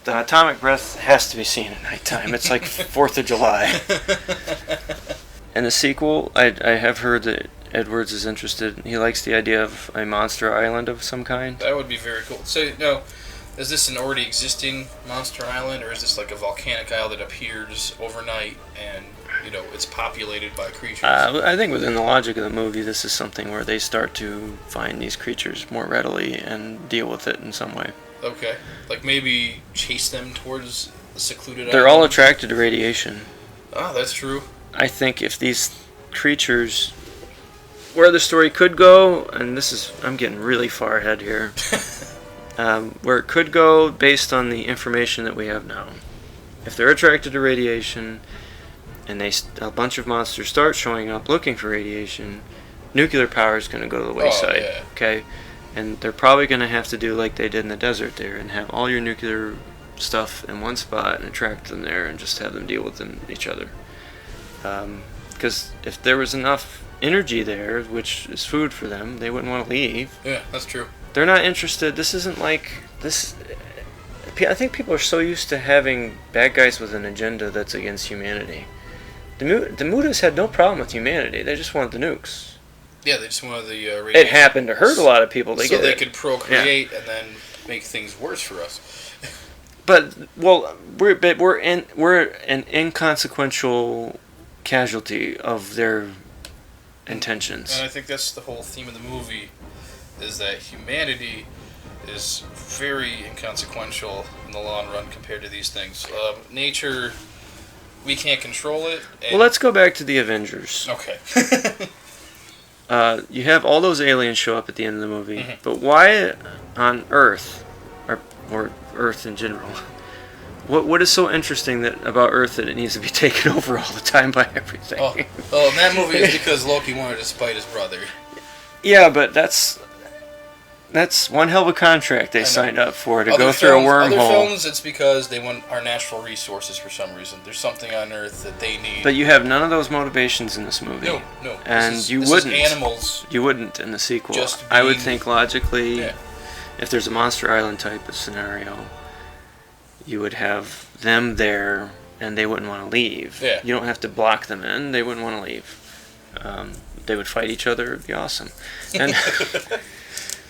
The atomic breath has to be seen at nighttime. It's like 4th of July. And the sequel, I have heard that Edwards is interested. He likes the idea of a monster island of some kind. That would be very cool. So, no, is this an already existing monster island, or is this like a volcanic isle that appears overnight and, you know, it's populated by creatures? I think within the logic of the movie, this is something where they start to find these creatures more readily and deal with it in some way. Okay. Like maybe chase them towards a secluded island? They're all attracted to radiation. Oh, that's true. I think if these creatures... Where the story could go, and I'm getting really far ahead here, where it could go based on the information that we have now. If they're attracted to radiation, and a bunch of monsters start showing up looking for radiation, nuclear power is going to go to the wayside. Oh, yeah. Okay, and they're probably going to have to do like they did in the desert there, and have all your nuclear stuff in one spot and attract them there, and just have them deal with each other. Because if there was enough energy there, which is food for them, they wouldn't want to leave. Yeah, that's true. They're not interested. This isn't like this. I think people are so used to having bad guys with an agenda that's against humanity. The Mutas had no problem with humanity. They just wanted the nukes. Yeah, they just wanted the radiation. It happened to hurt a lot of people. So they could procreate and then make things worse for us. But we're an inconsequential casualty of their intentions. And I think that's the whole theme of the movie, is that humanity is very inconsequential in the long run compared to these things. Nature, we can't control it. Well, let's go back to the Avengers. Okay. You have all those aliens show up at the end of the movie, Mm-hmm. but why on Earth, or Earth in general, what is so interesting about Earth that it needs to be taken over all the time by everything? Oh, in that movie it's because Loki wanted to spite his brother. Yeah, but that's one hell of a contract they signed up for to go through a wormhole. Other films, it's because they want our natural resources for some reason. There's something on Earth that they need. But you have none of those motivations in this movie. No. And you wouldn't. Animals. You wouldn't in the sequel. I would think logically, if there's a Monster Island type of scenario, you would have them there, and they wouldn't want to leave. Yeah. You don't have to block them in. They wouldn't want to leave. They would fight each other. It would be awesome. And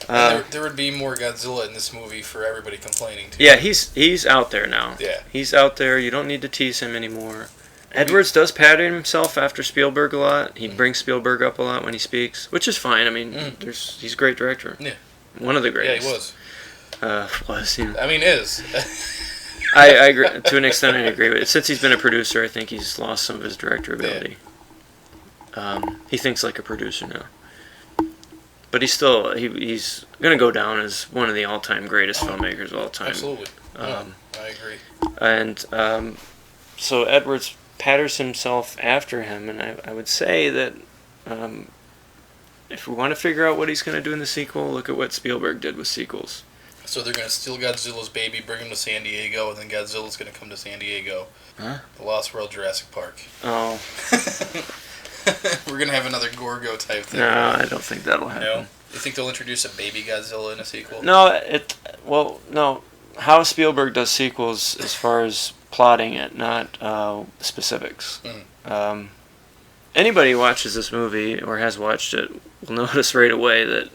there would be more Godzilla in this movie for everybody complaining to. Yeah, he's out there now. Yeah. He's out there. You don't need to tease him anymore. Edwards does pattern himself after Spielberg a lot. He brings Spielberg up a lot when he speaks, which is fine. I mean, he's a great director. Yeah. One of the greatest. Yeah, he was. Was, you know. I mean, is. I agree to an extent. I agree with it. Since he's been a producer, I think he's lost some of his director ability. He thinks like a producer now, but he's still he's going to go down as one of the all-time greatest filmmakers of all time. Absolutely, I agree. And so Edwards patterns himself after him, and I would say that if we want to figure out what he's going to do in the sequel, look at what Spielberg did with sequels. So they're going to steal Godzilla's baby, bring him to San Diego, and then Godzilla's going to come to San Diego. Huh? The Lost World Jurassic Park. Oh. We're going to have another Gorgo type thing. No, I don't think that'll happen. No? You think they'll introduce a baby Godzilla in a sequel? No, no. How Spielberg does sequels as far as plotting it, not specifics. Anybody who watches this movie or has watched it will notice right away that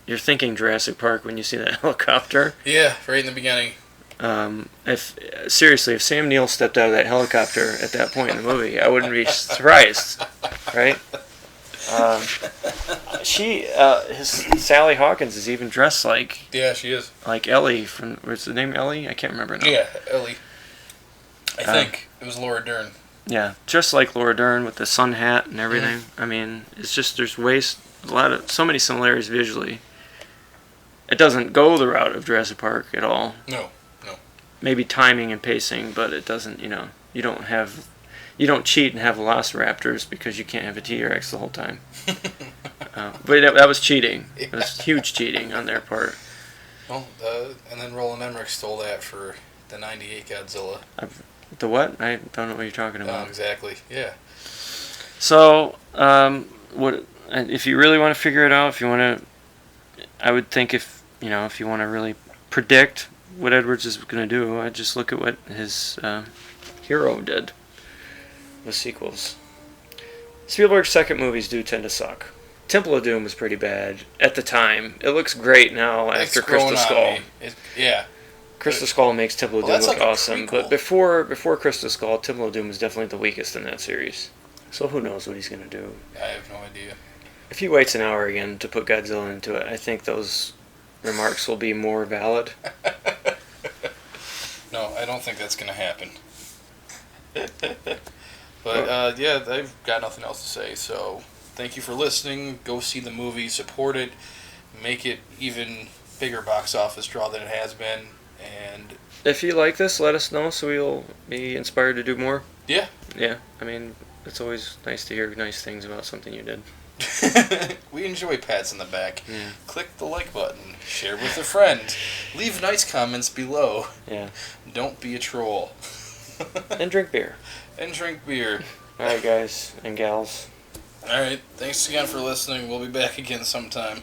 you're thinking Jurassic Park when you see that helicopter. Yeah, right in the beginning. If Sam Neill stepped out of that helicopter at that point in the movie, I wouldn't be surprised, right? Sally Hawkins is even dressed like. Yeah, she is. Like Ellie from. What's the name? Ellie? I can't remember now. Yeah, Ellie. I think it was Laura Dern. Yeah, just like Laura Dern with the sun hat and everything. I mean, it's just there's so many similarities visually. It doesn't go the route of Jurassic Park at all. No. Maybe timing and pacing, but it doesn't. You don't cheat and have velociraptors because you can't have a T-Rex the whole time. But that was cheating. It was huge cheating on their part. Well, and then Roland Emmerich stole that for the '98 Godzilla. The what? I don't know what you're talking about. Oh, exactly. Yeah. So, if you really want to figure it out, I would think if you want to really predict what Edwards is going to do, I'd just look at what his hero did with sequels. Spielberg's second movies do tend to suck. Temple of Doom was pretty bad at the time. It looks great now after Crystal Skull. Crystal Skull makes Temple of Doom look awesome, but before Crystal Skull, Temple of Doom was definitely the weakest in that series. So who knows what he's going to do. I have no idea. If he waits an hour again to put Godzilla into it, I think those remarks will be more valid. No, I don't think that's going to happen. But, yeah, I've got nothing else to say, so thank you for listening. Go see the movie, support it, make it even bigger box office draw than it has been, and if you like this, let us know so we'll be inspired to do more. Yeah. Yeah, I mean, it's always nice to hear nice things about something you did. We enjoy pats in the back. Yeah. Click the like button. Share with a friend. Leave nice comments below. Yeah. Don't be a troll. And drink beer. Alright, guys and gals. Alright, thanks again for listening. We'll be back again sometime.